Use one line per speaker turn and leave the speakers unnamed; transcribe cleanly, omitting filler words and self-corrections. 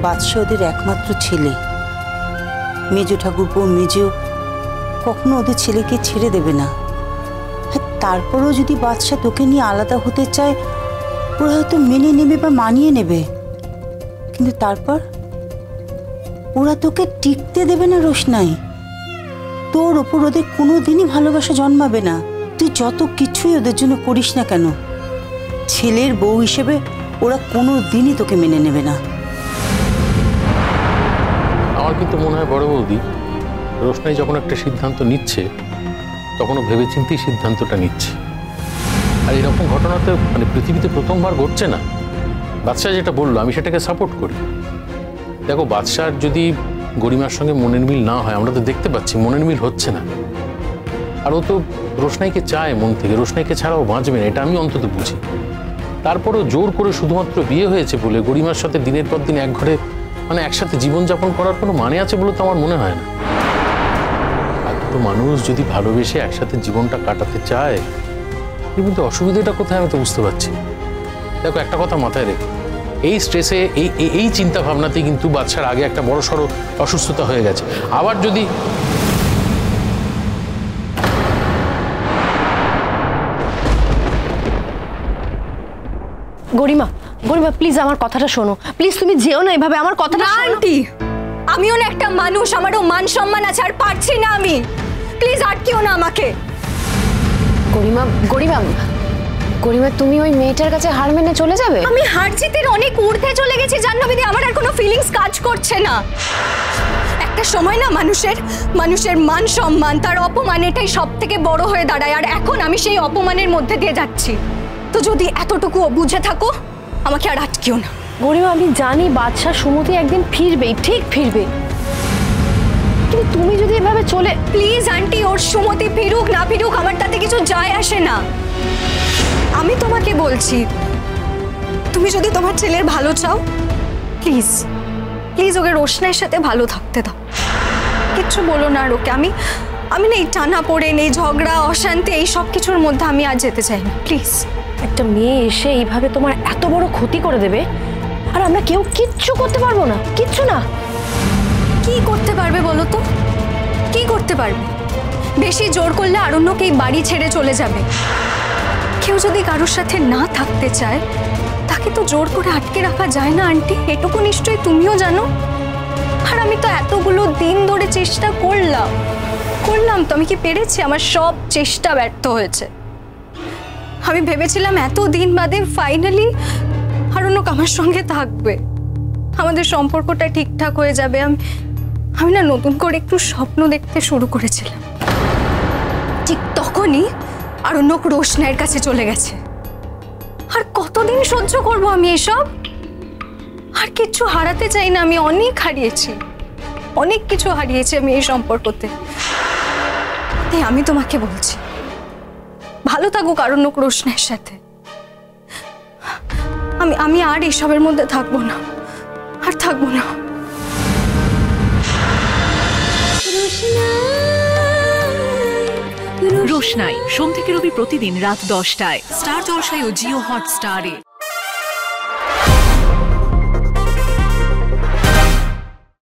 বাদশা ওদের একমাত্র ছেলে। মেজো ঠাকুরপো মেজো কখনো ওদের ছেলেকে ছেড়ে দেবে না। তারপরেও যদি বাদশা তোকে নিয়ে আলাদা হতে চায়, ওরা হয়তো মেনে নেবে বা মানিয়ে নেবে, কিন্তু তারপর ওরা তোকে টিকতে দেবে না রোশনাই। তোর ওপর ওদের কোনোদিনই ভালোবাসা জন্মাবে না, তুই যত কিছুই ওদের জন্য করিস না কেন। ছেলের বউ হিসেবে ওরা কোনোদিনই তোকে মেনে নেবে না।
আমার কিন্তু মনে হয় বড় বৌদি, রোশনাই যখন একটা সিদ্ধান্ত নিচ্ছে তখনও ভেবেচিন্তেই সিদ্ধান্তটা নিচ্ছে। আর এরকম ঘটনা তো মানে পৃথিবীতে প্রথমবার ঘটছে না। বাদশা যেটা বললো আমি সেটাকে সাপোর্ট করি। দেখো, বাদশার যদি গরিমার সঙ্গে মনের মিল না হয়, আমরা তো দেখতে পাচ্ছি মনের মিল হচ্ছে না। আর ও তো রোশনাইকে চায় মন থেকে, রোশনাইকে ছাড়াও বাঁচবে না, এটা আমি অন্তত বুঝি। তারপরেও জোর করে শুধুমাত্র বিয়ে হয়েছে বলে গরিমার সাথে দিনের পর দিন এক ঘরে মানে একসাথে জীবনযাপন করার কোনো মানে আছে বলে তো আমার মনে হয় না। আর দুটো মানুষ যদি ভালোবেসে একসাথে জীবনটা কাটাতে চায়, কিন্তু অসুবিধাটা কোথায় আমি তো বুঝতে পারছি। দেখো, একটা কথা মাথায় রেখো, এই স্ট্রেসে এই চিন্তা ভাবনাতেই কিন্তু বাচ্চার আগে একটা বড় সড়ো অসুস্থতা হয়ে গেছে। আবার যদি
গরিমা, গরিমা প্লিজ আমার কথাটা শোনো, প্লিজ তুমি যেও না এভাবে, আমার কথাটা শোনো।
আন্টি, আমিও না একটা মানুষ, আমারও মান সম্মান আছে, আর পারছি না আমি। প্লিজ আটকিও না আমাকে।
গরিমা, গরিমা, গরিমা তুমি ওই মেয়েটার কাছে হার মেনে চলে যাবে?
আমি হার জিতের অনেক ঊর্ধ্বে চলে গেছি জাহ্নবীদি, আমার আর কোনো ফিলিংস কাজ করছে না। একটা সময় না মানুষের মান সম্মান, তার অপমান, এটাই সব থেকে বড় হয়ে দাঁড়ায়। আর এখন আমি সেই অপমানের মধ্যে দিয়ে যাচ্ছি। তো যদি এতটুকু বুঝে থাকো, আমাকে আর আটকিও না।
গরিমা, আমি জানি বাদশা সুমতি একদিন ফিরবেই, ঠিক ফিরবে, কিন্তু তুমি যদি এভাবে চলে।
প্লিজ আন্টি, ওর সুমতি ফিরুক না ফিরুক আমার তাতে কিছু যায় আসে না। আমি তোমাকে বলছি, তুমি যদি তোমার ছেলের ভালো চাও, প্লিজ প্লিজ ওকে রোশনাইয়ের সাথে ভালো থাকতে দাও। কিচ্ছু বলো না আর ওকে। আমি না এই টানা পড়ে নেই, ঝগড়া অশান্তি, এই সব কিছুর মধ্যে আমি আর যেতে চাই না। প্লিজ।
একটা মেয়ে এসে এইভাবে তোমার এত বড় ক্ষতি করে দেবে, আর আমরা কেউ কিচ্ছু করতে পারবো না, কিচ্ছু না।
কি করতে পারবে বলো তো? কি করতে পারবে? বেশি জোর করলে আরণ্যকে এই বাড়ি ছেড়ে চলে যাবে। কেউ যদি কারোর সাথে না থাকতে চায়, তাকে তো জোর করে আটকে রাখা যায় না আন্টি, এটুকু নিশ্চয়ই তুমিও জানো। আর আমি তো এতগুলো দিন ধরে চেষ্টা করলাম তো, আমি কি পেরেছি? আমার সব চেষ্টা ব্যর্থ হয়েছে। আমি ভেবেছিলাম এত দিন বাদে ফাইনালি আরণ্যক আমার সঙ্গে থাকবে, আমাদের সম্পর্কটা ঠিকঠাক হয়ে যাবে। আমি না নতুন করে একটু স্বপ্ন দেখতে শুরু করেছিলাম। ঠিক তখনই আরণ্যক রোশনাইয়ের কাছে চলে গেছে। আর কতদিন সহ্য করব আমি এসব? আর কিচ্ছু হারাতে চাই না আমি। অনেক হারিয়েছি, অনেক কিছু হারিয়েছি আমি এই সম্পর্কতে। তাই আমি তোমাকে বলছি, ভালো থাকুক আরণ্যক রোশনাইয়ের সাথে। আমি আর এসবের মধ্যে থাকবো না, আর থাকবো না।
রোশনাই সোম থেকে রবি প্রতিদিন রাত 10টায় স্টার জলসায় ও জিও হটস্টারে।